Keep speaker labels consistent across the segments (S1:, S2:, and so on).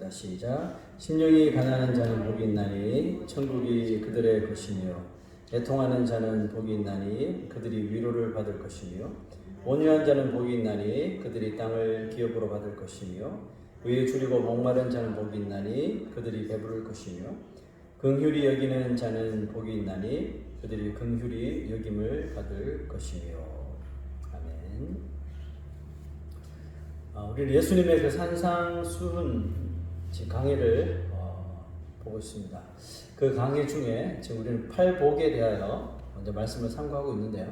S1: 시작. 심령이 가난한 자는 복이 있나니 천국이 그들의 것이며 애통하는 자는 복이 있나니 그들이 위로를 받을 것이며 온유한 자는 복이 있나니 그들이 땅을 기업으로 받을 것이며 의에 줄이고 목마른 자는 복이 있나니 그들이 배부를 것이며 긍휼히 여기는 자는 복이 있나니 그들이 긍휼히 여김을 받을 것이며. 아멘. 우리 예수님의 그 산상수훈 강의를 보고 있습니다. 그 강의 중에 지금 우리는 팔복에 대하여 먼저 말씀을 참고하고 있는데요.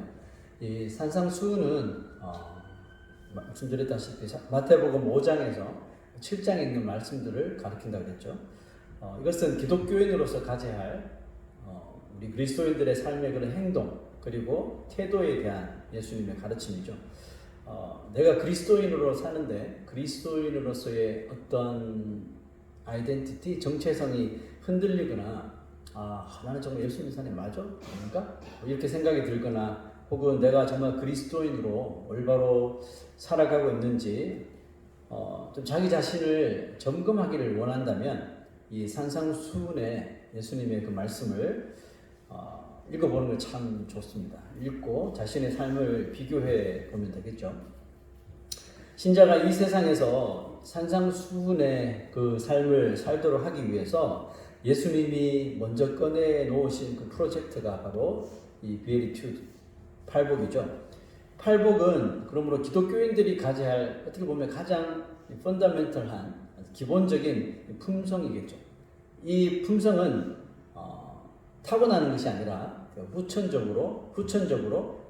S1: 이 산상수훈은 말씀드렸다시피 마태복음 5장에서 7장에 있는 말씀들을 가르친다고 했죠. 이것은 기독교인으로서 가져야 할 우리 그리스도인들의 삶의 그런 행동 그리고 태도에 대한 예수님의 가르침이죠. 내가 그리스도인으로 사는데 그리스도인으로서의 어떤 아이덴티티, 정체성이 흔들리거나 나는 정말 예수님 산에 맞아? 그러니까 이렇게 생각이 들거나 혹은 내가 정말 그리스도인으로 올바로 살아가고 있는지 좀 자기 자신을 점검하기를 원한다면 이 산상수훈의 예수님의 그 말씀을 읽어보는 게 참 좋습니다. 읽고 자신의 삶을 비교해 보면 되겠죠. 신자가 이 세상에서 산상수훈의 그 삶을 살도록 하기 위해서 예수님이 먼저 꺼내 놓으신 그 프로젝트가 바로 이 베리튜드, 팔복이죠. 팔복은 그러므로 기독교인들이 가져야 할 어떻게 보면 가장 펀더멘털한 기본적인 품성이겠죠. 이 품성은 타고나는 것이 아니라 후천적으로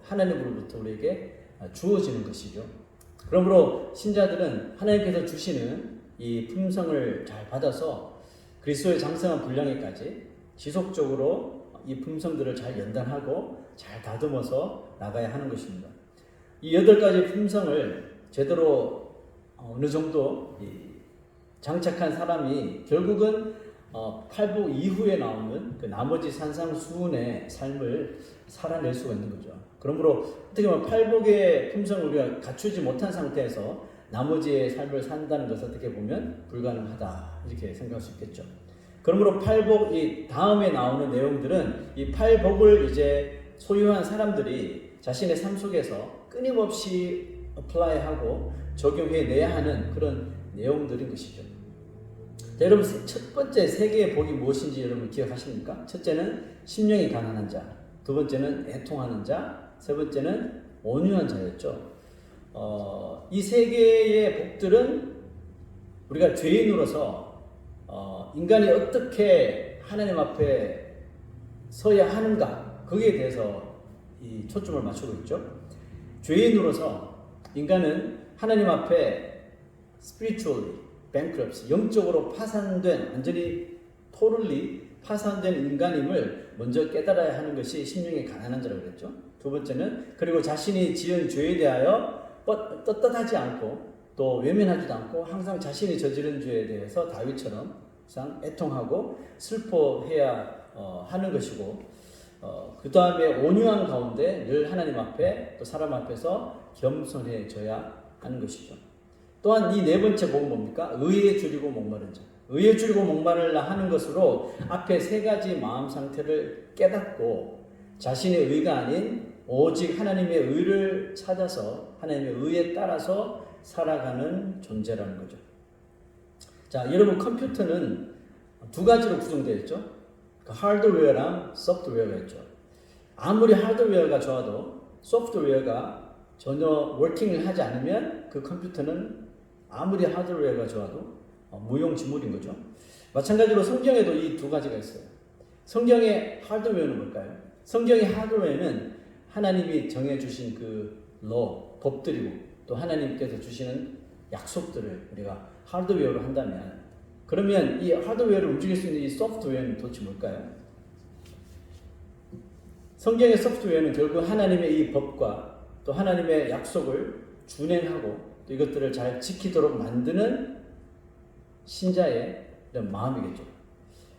S1: 하나님으로부터 우리에게 주어지는 것이죠. 그러므로 신자들은 하나님께서 주시는 이 품성을 잘 받아서 그리스도의 장성한 분량에까지 지속적으로 이 품성들을 잘 연단하고 잘 다듬어서 나가야 하는 것입니다. 이 8가지 품성을 제대로 어느 정도 장착한 사람이 결국은 팔복 이후에 나오는 그 나머지 산상수훈의 삶을 살아낼 수가 있는 거죠. 그러므로 어떻게 보면 팔복의 품성을 우리가 갖추지 못한 상태에서 나머지의 삶을 산다는 것은 어떻게 보면 불가능하다 이렇게 생각할 수 있겠죠. 그러므로 팔복 이 다음에 나오는 내용들은 이 팔복을 이제 소유한 사람들이 자신의 삶 속에서 끊임없이 어플라이하고 적용해내야 하는 그런 내용들인 것이죠. 자, 여러분 첫 번째 세 개의 복이 무엇인지 여러분 기억하십니까? 첫째는 심령이 가난한 자, 두 번째는 애통하는 자, 세 번째는 온유한 자였죠. 이 세 개의 복들은 우리가 죄인으로서 인간이 어떻게 하나님 앞에 서야 하는가 거기에 대해서 이 초점을 맞추고 있죠. 죄인으로서 인간은 하나님 앞에 spiritually bankruptcy, 영적으로 파산된 완전히 totally 파산된 인간임을 먼저 깨달아야 하는 것이 심령이 가난한 자라고 그랬죠. 두 번째는 그리고 자신이 지은 죄에 대하여 떳떳하지 않고 또 외면하지도 않고 항상 자신이 저지른 죄에 대해서 다윗처럼 항상 애통하고 슬퍼해야 하는 것이고 그 다음에 온유한 가운데 늘 하나님 앞에 또 사람 앞에서 겸손해져야 하는 것이죠. 또한 이 네 번째 복은 뭡니까? 의에 줄이고 목마른 자. 의에 줄이고 목마르려 하는 것으로 앞에 세 가지 마음 상태를 깨닫고 자신의 의가 아닌 오직 하나님의 의를 찾아서 하나님의 의에 따라서 살아가는 존재라는 거죠. 자, 여러분 컴퓨터는 두 가지로 구성되어 있죠. 하드웨어랑 소프트웨어가 있죠. 아무리 하드웨어가 좋아도 소프트웨어가 전혀 워킹을 하지 않으면 그 컴퓨터는 아무리 하드웨어가 좋아도 무용지물인 거죠. 마찬가지로 성경에도 이 두 가지가 있어요. 성경의 하드웨어는 뭘까요? 성경의 하드웨어는 하나님이 정해주신 그 법들이고 또 하나님께서 주시는 약속들을 우리가 하드웨어로 한다면 그러면 이 하드웨어를 움직일 수 있는 이 소프트웨어는 도대체 뭘까요? 성경의 소프트웨어는 결국 하나님의 이 법과 또 하나님의 약속을 준행하고 또 이것들을 잘 지키도록 만드는 신자의 이런 마음이겠죠.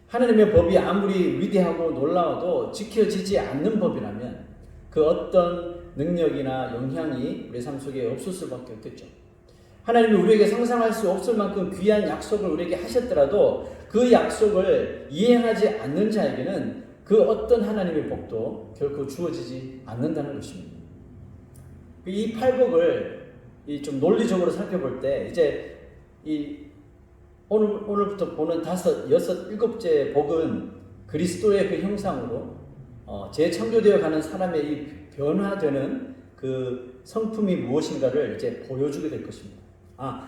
S1: 하나님의 법이 아무리 위대하고 놀라워도 지켜지지 않는 법이라면 그 어떤 능력이나 영향이 우리 삶 속에 없을 수밖에 없겠죠. 하나님이 우리에게 상상할 수 없을 만큼 귀한 약속을 우리에게 하셨더라도 그 약속을 이행하지 않는 자에게는 그 어떤 하나님의 복도 결코 주어지지 않는다는 것입니다. 이 팔복을 좀 논리적으로 살펴볼 때 이제 오늘부터 보는 5, 6, 7째 복은 그리스도의 그 형상으로 재창조되어 가는 사람의 이 변화되는 그 성품이 무엇인가를 이제 보여주게 될 것입니다.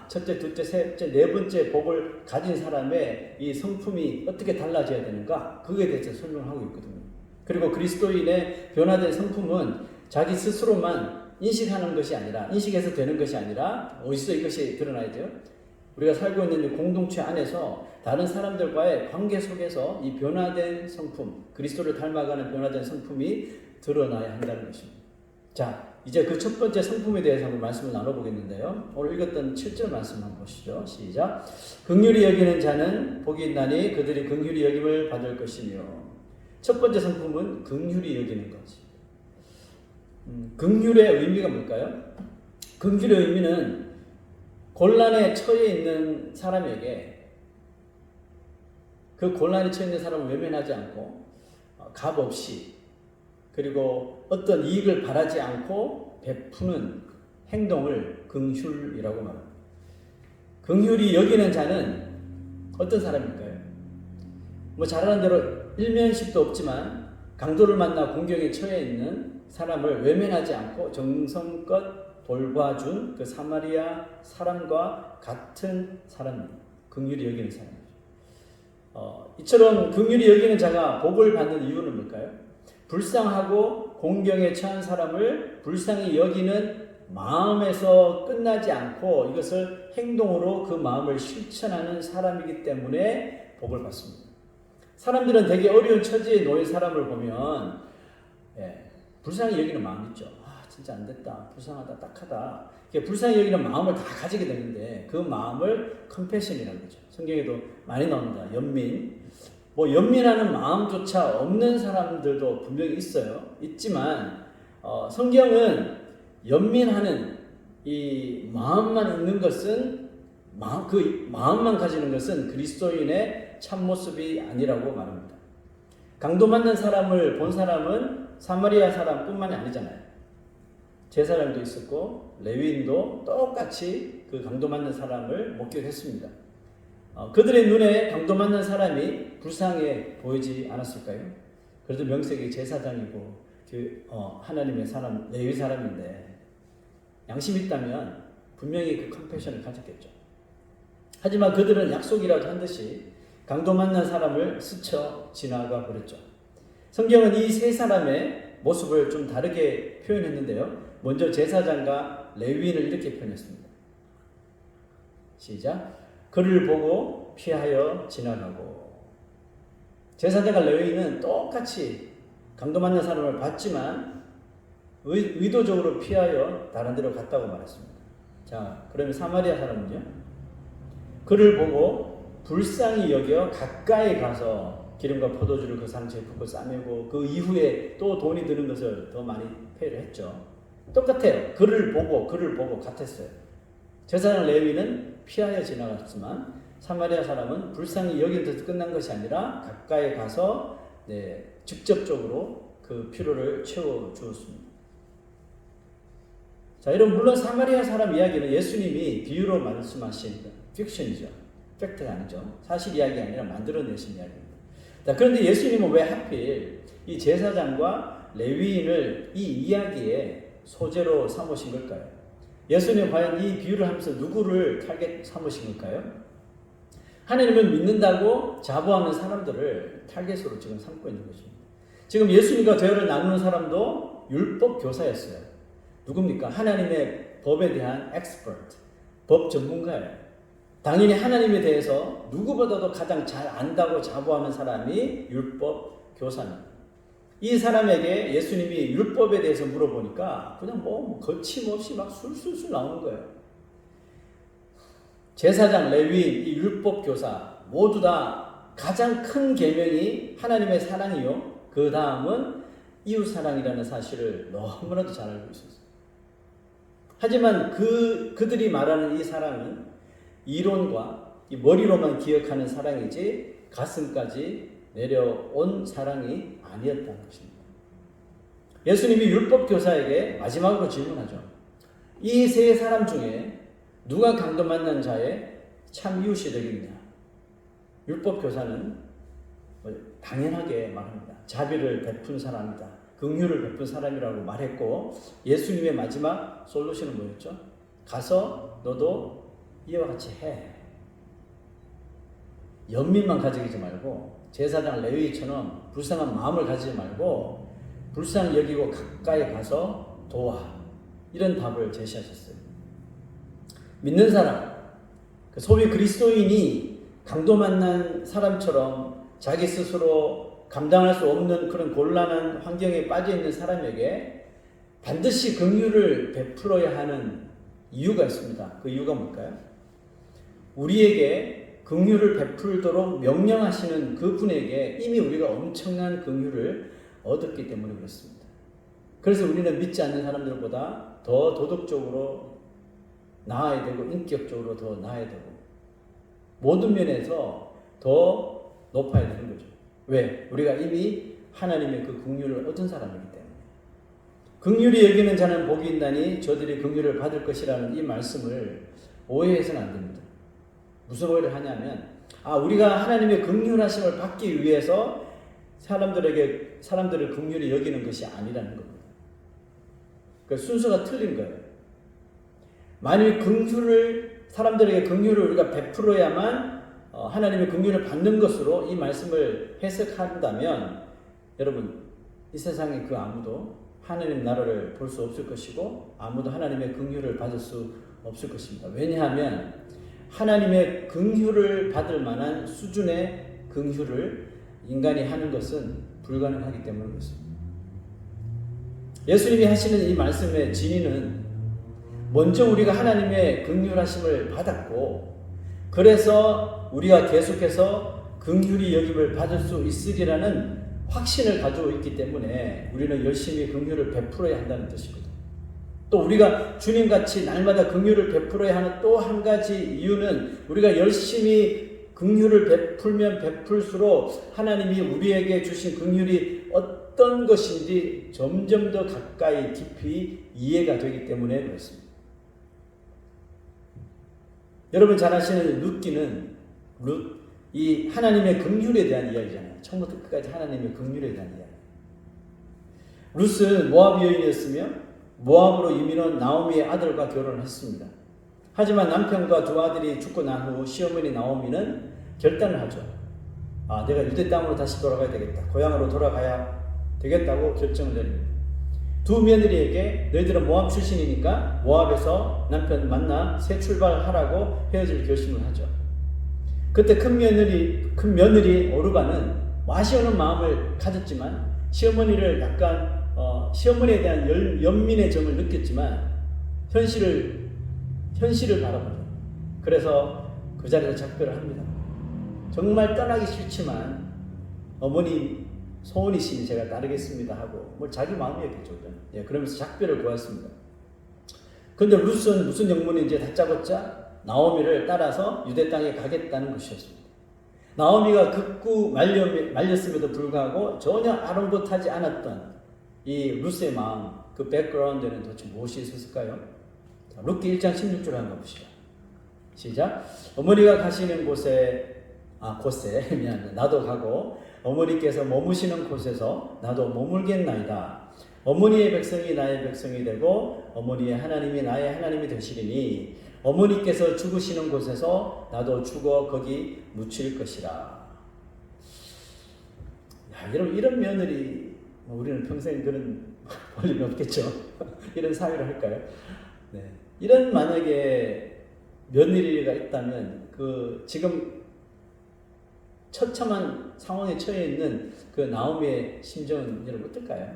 S1: 첫째, 둘째, 셋째, 네 번째 복을 가진 사람의 이 성품이 어떻게 달라져야 되는가? 그거에 대해서 설명하고 있거든요. 그리고 그리스도인의 변화된 성품은 자기 스스로만 인식해서 되는 것이 아니라 어디서 이것이 드러나야 돼요? 우리가 살고 있는 이 공동체 안에서 다른 사람들과의 관계 속에서 이 변화된 성품, 그리스도를 닮아가는 변화된 성품이 드러나야 한다는 것입니다. 자, 이제 그 첫 번째 성품에 대해서 한번 말씀을 나눠보겠는데요. 오늘 읽었던 7절 말씀 한번 보시죠. 시작. 긍휼히 여기는 자는 복이 있나니 그들이 긍휼히 여김을 받을 것이며. 첫 번째 성품은 긍휼히 여기는 거지. 긍휼의 의미가 뭘까요? 긍휼의 의미는 곤란에 처해 있는 사람에게 그 곤란에 처해 있는 사람을 외면하지 않고 값 없이 그리고 어떤 이익을 바라지 않고 베푸는 행동을 긍휼이라고 말합니다. 긍휼히 여기는 자는 어떤 사람일까요? 잘 아는 대로 일면식도 없지만 강도를 만나 공경에 처해 있는 사람을 외면하지 않고 정성껏 돌봐준 그 사마리아 사람과 같은 사람입니다. 긍휼히 여기는 사람이죠. 이처럼 긍휼히 여기는 자가 복을 받는 이유는 뭘까요? 불쌍하고 공경에 처한 사람을 불쌍히 여기는 마음에서 끝나지 않고 이것을 행동으로 그 마음을 실천하는 사람이기 때문에 복을 받습니다. 사람들은 되게 어려운 처지에 놓인 사람을 보면 불쌍히 여기는 마음이 있죠. 진짜 안 됐다. 불쌍하다. 딱하다. 불쌍히 여기는 마음을 다 가지게 되는데 그 마음을 컴패션이라고 하죠. 성경에도 많이 나옵니다. 연민. 연민하는 마음조차 없는 사람들도 분명히 있지만 성경은 연민하는 이 마음만 있는 것은 그 마음만 가지는 것은 그리스도인의 참모습이 아니라고 말합니다. 강도 맞는 사람을 본 사람은 사마리아 사람뿐만이 아니잖아요. 제사장도 있었고 레위인도 똑같이 그 강도 맞는 사람을 목격했습니다. 그들의 눈에 강도 맞는 사람이 불쌍해 보이지 않았을까요? 그래도 명색이 제사장이고 하나님의 사람, 레위 사람인데 양심이 있다면 분명히 그 컴패션을 가졌겠죠. 하지만 그들은 약속이라도 한 듯이 강도 만난 사람을 스쳐 지나가 버렸죠. 성경은 이 세 사람의 모습을 좀 다르게 표현했는데요. 먼저 제사장과 레위인을 이렇게 표현했습니다. 시작. 그를 보고 피하여 지나가고. 제사장과 레위인은 똑같이 강도 맞는 사람을 봤지만 의도적으로 피하여 다른 데로 갔다고 말했습니다. 자, 그러면 사마리아 사람은요? 그를 보고 불쌍히 여겨 가까이 가서 기름과 포도주를 그 상처에 붓고 싸매고 그 이후에 또 돈이 드는 것을 더 많이 페이를 했죠. 똑같아요. 그를 보고 같았어요. 제사장 레위는 피하여 지나갔지만 사마리아 사람은 불쌍히 여긴 데서 끝난 것이 아니라 가까이 가서 직접적으로 그 필요를 채워주었습니다. 자, 여러분 물론 사마리아 사람 이야기는 예수님이 비유로 말씀하신 픽션이죠. 팩트가 아니죠. 사실 이야기 아니라 만들어내신 이야기입니다. 자, 그런데 예수님은 왜 하필 이 제사장과 레위인을 이 이야기의 소재로 삼으신 걸까요? 예수님은 과연 이 비유를 하면서 누구를 타겟 삼으신 걸까요? 하나님을 믿는다고 자부하는 사람들을 타겟으로 지금 삼고 있는 것입니다. 지금 예수님과 대화를 나누는 사람도 율법 교사였어요. 누굽니까? 하나님의 법에 대한 엑스퍼트, 법 전문가예요. 당연히 하나님에 대해서 누구보다도 가장 잘 안다고 자부하는 사람이 율법 교사입니다. 이 사람에게 예수님이 율법에 대해서 물어보니까 그냥 거침없이 막 술술술 나오는 거예요. 제사장, 레위인, 이 율법 교사 모두 다 가장 큰 계명이 하나님의 사랑이요. 그 다음은 이웃 사랑이라는 사실을 너무나도 잘 알고 있었어요. 하지만 그들이 말하는 이 사랑은 이론과 이 머리로만 기억하는 사랑이지 가슴까지 내려온 사랑이 아니었다는 것입니다. 예수님이 율법 교사에게 마지막으로 질문하죠. 이 세 사람 중에 누가 강도 만난 자의 참 이웃이 되겠냐? 율법 교사는 당연하게 말합니다. 자비를 베푼 사람이다. 긍휼을 베푼 사람이라고 말했고, 예수님의 마지막 솔루션은 뭐였죠? 가서 너도 이와 같이 해. 연민만 가지지 말고 제사장 레위처럼 불쌍한 마음을 가지지 말고 불쌍히 여기고 가까이 가서 도와. 이런 답을 제시하셨어요. 믿는 사람, 소위 그리스도인이 강도 만난 사람처럼 자기 스스로 감당할 수 없는 그런 곤란한 환경에 빠져 있는 사람에게 반드시 긍휼을 베풀어야 하는 이유가 있습니다. 그 이유가 뭘까요? 우리에게 긍휼을 베풀도록 명령하시는 그분에게 이미 우리가 엄청난 긍휼을 얻었기 때문에 그렇습니다. 그래서 우리는 믿지 않는 사람들보다 더 도덕적으로 나아야 되고 인격적으로 더 나아야 되고 모든 면에서 더 높아야 되는 거죠. 왜? 우리가 이미 하나님의 그 긍휼을 얻은 사람이기 때문에. 긍휼히 여기는 자는 복이 있나니 저들이 긍휼을 받을 것이라는 이 말씀을 오해해서는 안 됩니다. 무슨 오해를 하냐면 우리가 하나님의 긍휼하심을 받기 위해서 사람들을 긍휼히 여기는 것이 아니라는 겁니다. 그 순서가 틀린 거예요. 만일 사람들에게 긍휼을 우리가 베풀어야만 하나님의 긍휼을 받는 것으로 이 말씀을 해석한다면 여러분 이 세상에 그 아무도 하나님 나라를 볼 수 없을 것이고 아무도 하나님의 긍휼을 받을 수 없을 것입니다. 왜냐하면 하나님의 긍휼을 받을 만한 수준의 긍휼을 인간이 하는 것은 불가능하기 때문에 그렇습니다. 예수님이 하시는 이 말씀의 진의는 먼저 우리가 하나님의 긍휼하심을 받았고 그래서 우리가 계속해서 긍휼히 여김을 받을 수 있으리라는 확신을 가지고 있기 때문에 우리는 열심히 긍휼을 베풀어야 한다는 뜻이거든요. 또 우리가 주님같이 날마다 긍휼을 베풀어야 하는 또 한 가지 이유는 우리가 열심히 긍휼을 베풀면 베풀수록 하나님이 우리에게 주신 긍휼이 어떤 것인지 점점 더 가까이 깊이 이해가 되기 때문에 그렇습니다. 여러분 잘 아시는 룻, 이 하나님의 긍휼에 대한 이야기잖아요. 처음부터 끝까지 하나님의 긍휼에 대한 이야기. 룻은 모압 여인이었으며 모압으로 이민 온 나오미의 아들과 결혼을 했습니다. 하지만 남편과 두 아들이 죽고 난 후 시어머니 나오미는 결단을 하죠. 내가 유대 땅으로 다시 돌아가야 되겠다. 고향으로 돌아가야 되겠다고 결정을 내립니다. 두 며느리에게 너희들은 모압 출신이니까 모압에서 남편 만나 새 출발하라고 헤어질 결심을 하죠. 그때 큰 며느리 오르바는 와시오는 마음을 가졌지만 시어머니를 약간 시어머니에 대한 연민의 점을 느꼈지만 현실을 바라보죠. 그래서 그 자리에서 작별을 합니다. 정말 떠나기 싫지만 어머니 소원이시니 제가 따르겠습니다 하고 자기 마음이었겠죠. 그러면서 작별을 구했습니다. 그런데 룻은 무슨 영문인지 다짜고짜 나오미를 따라서 유대 땅에 가겠다는 것이었습니다. 나오미가 극구 말렸음에도 불구하고 전혀 아랑곳하지 않았던 이 룻의 마음, 그 백그라운드에는 도대체 무엇이 있었을까요? 룻기 1장 16절 한번 보시죠. 시작. 어머니가 가시는 곳에 미안해. 나도 가고 어머니께서 머무시는 곳에서 나도 머물겠나이다. 어머니의 백성이 나의 백성이 되고 어머니의 하나님이 나의 하나님이 되시리니 어머니께서 죽으시는 곳에서 나도 죽어 거기 묻힐 것이라. 여러분 이런 며느리 우리는 평생 그런 볼 일은 없겠죠. 이런 사회를 할까요? 네. 이런 만약에 며느리가 있다면 지금 처참한 상황에 처해 있는 그 나오미의 심정은 여러분 어떨까요?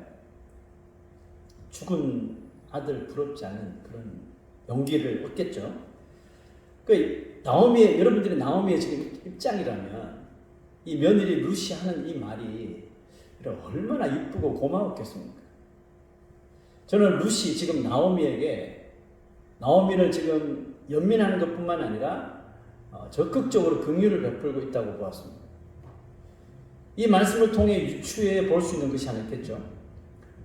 S1: 죽은 아들 부럽지 않은 그런 용기를 얻겠죠. 여러분들이 나오미의 지금 입장이라면 이 며느리 룻이 하는 이 말이 얼마나 이쁘고 고마웠겠습니까? 저는 룻이 지금 나오미에게 나오미는 지금 연민하는 것뿐만 아니라 적극적으로 긍휼을 베풀고 있다고 보았습니다. 이 말씀을 통해 유추해 볼 수 있는 것이 하나 있겠죠.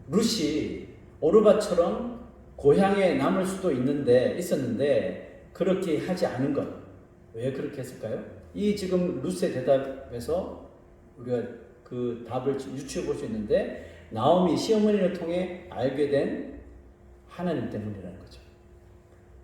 S1: 룻이 오르바처럼 고향에 남을 수도 있었는데 그렇게 하지 않은 것. 왜 그렇게 했을까요? 이 지금 룻의 대답에서 우리가 그 답을 유추해 볼 수 있는데 나오미 시어머니를 통해 알게 된 하나님 때문이라는 거죠.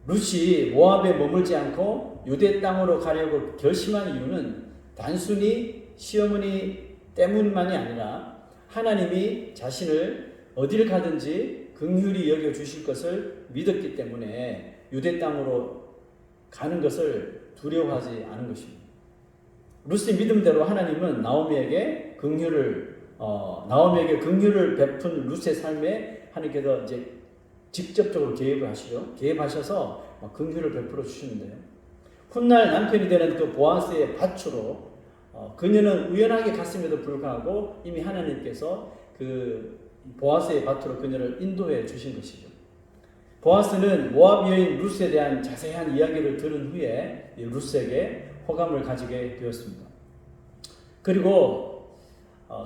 S1: 룻이 모압에 머물지 않고 유대 땅으로 가려고 결심한 이유는 단순히 시어머니 때문만이 아니라 하나님이 자신을 어딜 가든지 긍휼히 여겨 주실 것을 믿었기 때문에 유대 땅으로 가는 것을 두려워하지 않은 것입니다. 룻의 믿음대로 하나님은 나오미에게 긍휼을 베푼 룻의 삶에 하나님께서 이제 직접적으로 개입하셔서 긍휼을 베풀어 주시는데요. 훗날 남편이 되는 그 보아스의 밭으로 그녀는 우연하게 갔음에도 불구하고 이미 하나님께서 그 보아스의 밭으로 그녀를 인도해 주신 것이죠. 보아스는 모압 여인 룻에 대한 자세한 이야기를 들은 후에 룻에게 호감을 가지게 되었습니다. 그리고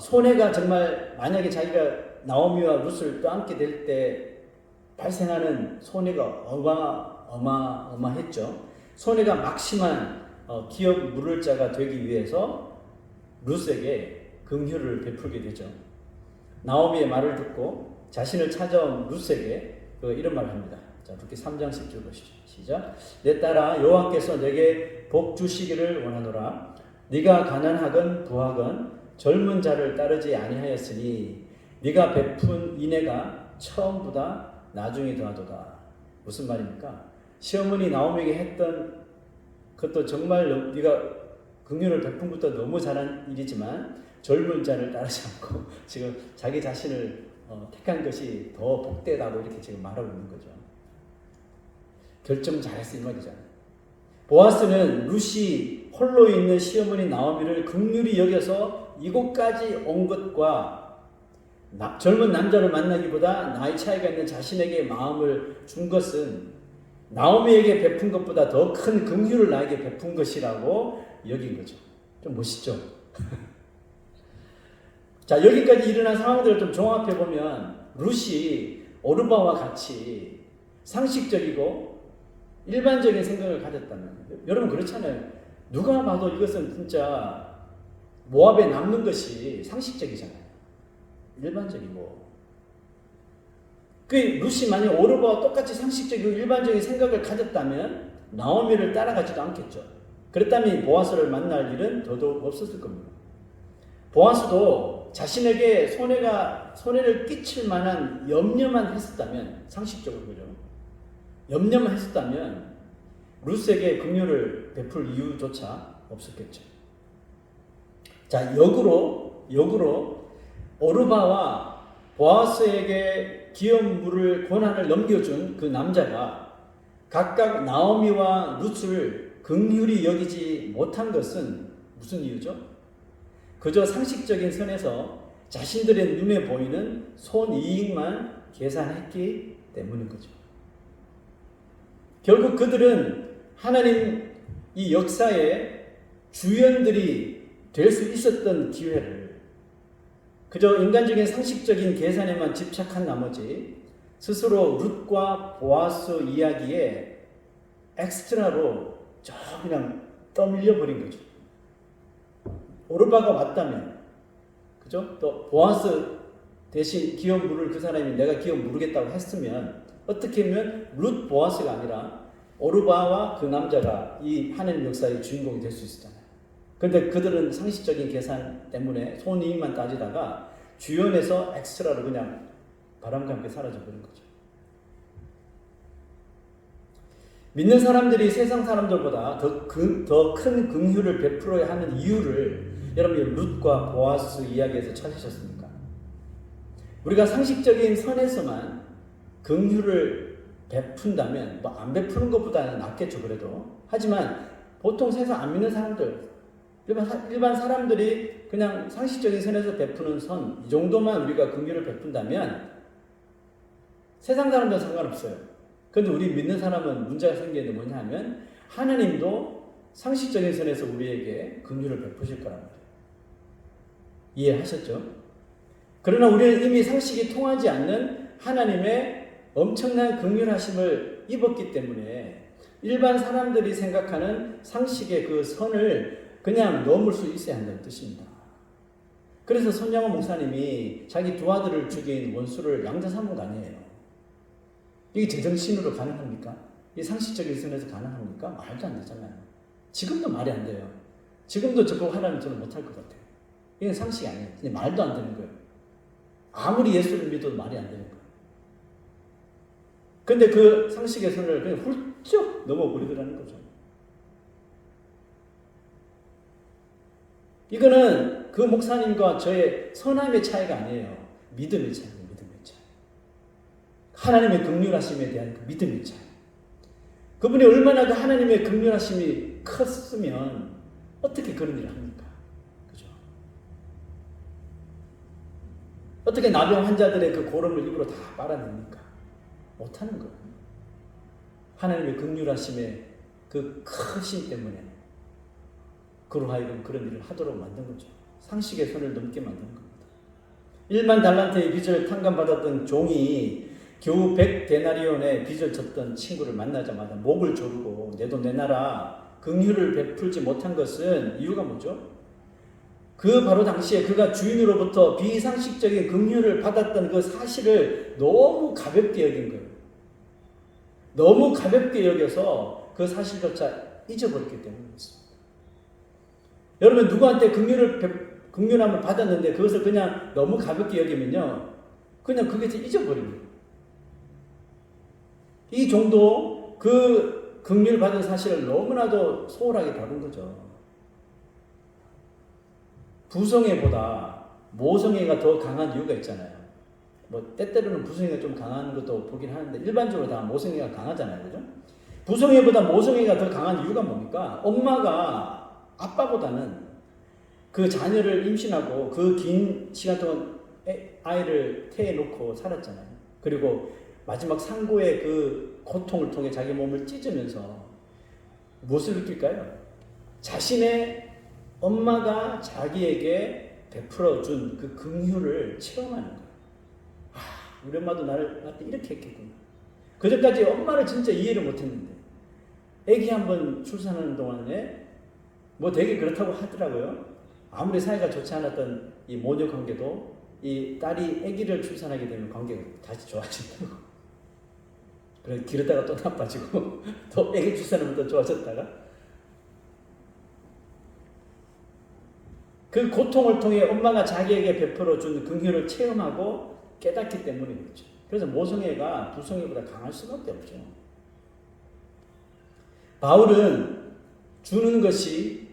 S1: 손해가 정말 만약에 자기가 나오미와 룻을 떠안게 될 때 발생하는 손해가 어마어마했죠. 손해가 막심한 기업 물을 자가 되기 위해서 룻에게 긍휼을 베풀게 되죠. 나오미의 말을 듣고 자신을 찾아온 룻에게 이런 말을 합니다. 자, 룻기 3장 10절 보시죠. 시작. 내 딸아 여호와께서 내게 복 주시기를 원하노라. 네가 가난하건 부하건 젊은 자를 따르지 아니하였으니 네가 베푼 인애가 처음보다 나중에 더하도다. 무슨 말입니까? 시어머니 나오미에게 했던 그것도 정말 네가 긍휼을 베푼 것도 너무 잘한 일이지만 젊은 자를 따르지 않고 지금 자기 자신을 택한 것이 더 복되다고 이렇게 지금 말하고 있는 거죠. 결정 잘했어 이 말이잖아요. 보아스는 룻이 홀로 있는 시어머니 나오미를 긍휼히 여겨서 이곳까지 온 것과 젊은 남자를 만나기보다 나이 차이가 있는 자신에게 마음을 준 것은 나오미에게 베푼 것보다 더 큰 긍휼을 나에게 베푼 것이라고 여긴 거죠. 좀 멋있죠? 자, 여기까지 일어난 상황들을 좀 종합해 보면 룻이 오르바와 같이 상식적이고 일반적인 생각을 가졌다면, 여러분 그렇잖아요. 누가 봐도 이것은 진짜 모압에 남는 것이 상식적이잖아요. 일반적이고. 그 룻이 만약 오르바와 똑같이 상식적이고 일반적인 생각을 가졌다면 나오미를 따라가지도 않겠죠. 그랬다면 보아스를 만날 일은 더더욱 없었을 겁니다. 보아스도 자신에게 손해를 끼칠 만한 염려만 했었다면, 상식적으로 그죠? 염려만 했었다면 룻에게 긍휼을 베풀 이유조차 없었겠죠. 자, 역으로 오르바와 보아스에게 기업 물을 권한을 넘겨준 그 남자가 각각 나오미와 룻을 긍휼히 여기지 못한 것은 무슨 이유죠? 그저 상식적인 선에서 자신들의 눈에 보이는 손이익만 계산했기 때문인 거죠. 결국 그들은 하나님 이 역사의 주연들이 될 수 있었던 기회를 그저 인간적인 상식적인 계산에만 집착한 나머지 스스로 룻과 보아스 이야기에 엑스트라로 그냥 떠밀려 버린 거죠. 오르바가 왔다면, 그죠? 또 보아스 대신 기업 물을 그 사람이 내가 기업 물으겠다고 했으면 어떻게 하면 룻 보아스가 아니라 오르바와 그 남자가 이 하나님 역사의 주인공이 될 수 있었잖아요. 그런데 그들은 상식적인 계산 때문에 손이익만 따지다가 주연에서 엑스트라로 그냥 바람과 함께 사라져버린 거죠. 믿는 사람들이 세상 사람들보다 더 큰 긍휼을 베풀어야 하는 이유를 여러분이 룻과 보아스 이야기에서 찾으셨습니까? 우리가 상식적인 선에서만 긍휼을 베푼다면 안 베푸는 것보다는 낫겠죠. 그래도 하지만 보통 세상 안 믿는 사람들, 일반 사람들이 그냥 상식적인 선에서 베푸는 선, 이 정도만 우리가 긍휼을 베푼다면 세상 사람들은 상관없어요. 그런데 우리 믿는 사람은 문제가 생기는 게 뭐냐 하면 하나님도 상식적인 선에서 우리에게 긍휼을 베푸실 거란 말이에요. 이해하셨죠? 그러나 우리는 이미 상식이 통하지 않는 하나님의 엄청난 긍휼하심을 입었기 때문에 일반 사람들이 생각하는 상식의 그 선을 그냥 넘을 수 있어야 한다는 뜻입니다. 그래서 손양호 목사님이 자기 두 아들을 죽인 원수를 양자 삼은 거 아니에요. 이게 제정신으로 가능합니까? 이 상식적인 선에서 가능합니까? 말도 안 되잖아요. 지금도 말이 안 돼요. 지금도 저거 하라면 저는 못할 것 같아요. 이건 상식이 아니에요. 그냥 말도 안 되는 거예요. 아무리 예수를 믿어도 말이 안 되는 거예요. 근데 그 상식의 선을 그냥 훌쩍 넘어버리더라는 거죠. 이거는 그 목사님과 저의 선함의 차이가 아니에요. 믿음의 차이예요. 믿음의 차이. 하나님의 긍휼하심에 대한 그 믿음의 차이. 그분이 얼마나 그 하나님의 긍휼하심이 컸으면 어떻게 그런 일을 합니까? 그죠? 어떻게 나병 환자들의 그 고름을 입으로 다 빨아냅니까? 못하는 거예요. 하나님의 긍휼하심의 그 크신 때문에 그로 하여금 그런 일을 하도록 만든 거죠. 상식의 선을 넘게 만든 겁니다. 1만 달란트의 빚을 탕감받았던 종이 겨우 100데나리온의 빚을 졌던 친구를 만나자마자 목을 조르고 내 돈 내놔라 긍휼을 베풀지 못한 것은 이유가 뭐죠? 그 바로 당시에 그가 주인으로부터 비상식적인 긍휼을 받았던 그 사실을 너무 가볍게 여긴 거예요. 너무 가볍게 여겨서 그 사실조차 잊어버렸기 때문이었습니다. 여러분 누구한테 긍휼함을 받았는데 그것을 그냥 너무 가볍게 여기면요, 그냥 그게 잊어버립니다. 이 정도 그 긍휼 받은 사실을 너무나도 소홀하게 다룬 거죠. 부성애보다 모성애가 더 강한 이유가 있잖아요. 뭐 때때로는 부성애가 좀 강한 것도 보긴 하는데 일반적으로 다 모성애가 강하잖아요. 그죠? 부성애보다 모성애가 더 강한 이유가 뭡니까? 엄마가 아빠보다는 그 자녀를 임신하고 그 긴 시간 동안 아이를 태에 놓고 살았잖아요. 그리고 마지막 상고의 그 고통을 통해 자기 몸을 찢으면서 무엇을 느낄까요? 자신의 엄마가 자기에게 베풀어준 그 긍휼을 체험하는 거예요. 아, 우리 엄마도 나한테 이렇게 했겠구나. 그전까지 엄마를 진짜 이해를 못했는데 아기 한번 출산하는 동안에 뭐 되게 그렇다고 하더라고요. 아무리 사이가 좋지 않았던 이 모녀 관계도 이 딸이 아기를 출산하게 되면 관계가 다시 좋아진다고. 그래서 기르다가 또 나빠지고 또 아기 출산하면 또 좋아졌다가 그 고통을 통해 엄마가 자기에게 베풀어 준 긍휼을 체험하고 깨닫기 때문에 그렇죠. 그래서 모성애가 부성애보다 강할 수밖에 없죠. 바울은 주는 것이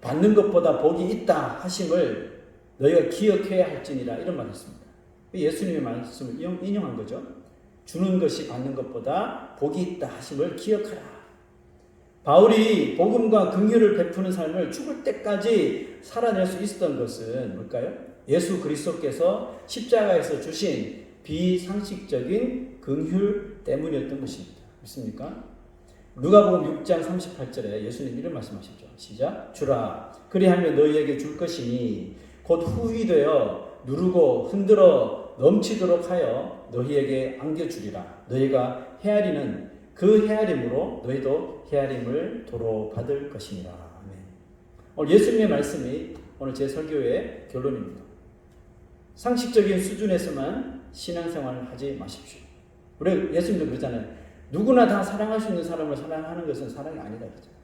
S1: 받는 것보다 복이 있다 하심을 너희가 기억해야 할지니라 이런 말을 했습니다. 예수님의 말씀을 인용한 거죠. 주는 것이 받는 것보다 복이 있다 하심을 기억하라. 바울이 복음과 긍휼을 베푸는 삶을 죽을 때까지 살아낼 수 있었던 것은 뭘까요? 예수 그리스도께서 십자가에서 주신 비상식적인 긍휼 때문이었던 것입니다. 믿습니까? 누가복음 6장 38절에 예수님 이런 말씀하셨죠. 시작. 주라 그리하면 너희에게 줄 것이니 곧 후히 되어 누르고 흔들어 넘치도록 하여 너희에게 안겨주리라. 너희가 헤아리는 그 헤아림으로 너희도 헤아림을 도로 받을 것이니라. 아멘. 오늘 예수님의 말씀이 오늘 제 설교의 결론입니다. 상식적인 수준에서만 신앙생활을 하지 마십시오. 우리 예수님도 그러잖아요. 누구나 다 사랑할 수 있는 사람을 사랑하는 것은 사랑이 아니다 그러잖아요.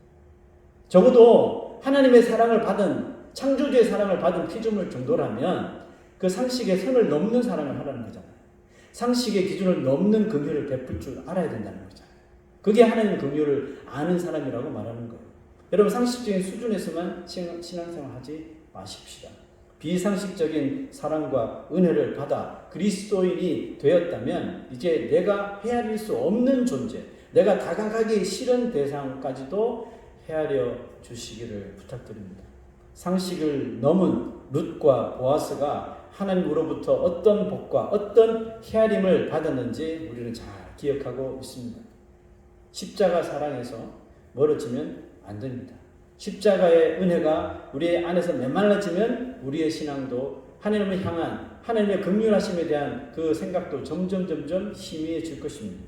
S1: 적어도 하나님의 사랑을 받은 창조주의 사랑을 받은 피조물 정도라면 그 상식의 선을 넘는 사랑을 하라는 거잖아요. 상식의 기준을 넘는 긍휼을 베풀 줄 알아야 된다는 거잖아요. 그게 하나님의 긍휼을 아는 사람이라고 말하는 거예요. 여러분 상식적인 수준에서만 신앙생활 하지 마십시다. 비상식적인 사랑과 은혜를 받아 그리스도인이 되었다면 이제 내가 헤아릴 수 없는 존재, 내가 다가가기 싫은 대상까지도 헤아려 주시기를 부탁드립니다. 상식을 넘은 룻과 보아스가 하나님으로부터 어떤 복과 어떤 헤아림을 받았는지 우리는 잘 기억하고 있습니다. 십자가 사랑에서 멀어지면 안 됩니다. 십자가의 은혜가 우리 안에서 메말라지면 우리의 신앙도 하나님을 향한 하나님의 긍휼하심에 대한 그 생각도 점점 희미해질 것입니다.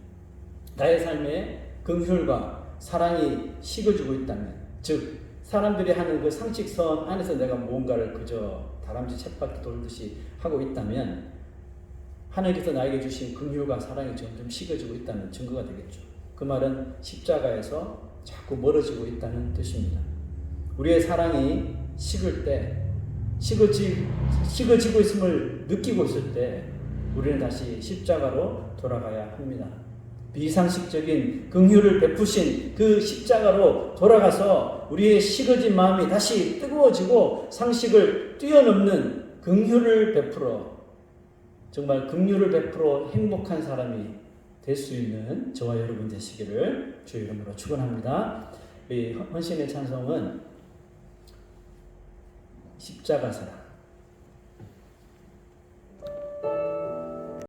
S1: 나의 삶에 긍휼과 사랑이 식어지고 있다면, 즉 사람들이 하는 그 상식선 안에서 내가 무언가를 그저 다람쥐 쳇바퀴 돌듯이 하고 있다면 하나님께서 나에게 주신 긍휼과 사랑이 점점 식어지고 있다는 증거가 되겠죠. 그 말은 십자가에서 자꾸 멀어지고 있다는 뜻입니다. 우리의 사랑이 식을 때, 식어지고 있음을 느끼고 있을 때 우리는 다시 십자가로 돌아가야 합니다. 비상식적인 긍휼을 베푸신 그 십자가로 돌아가서 우리의 식어진 마음이 다시 뜨거워지고 상식을 뛰어넘는 긍휼을 베풀어, 정말 긍휼을 베풀어 행복한 사람이 될 수 있는 저와 여러분 되시기를 주의 이름으로 축원합니다. 이 헌신의 찬송은 십자가 사랑,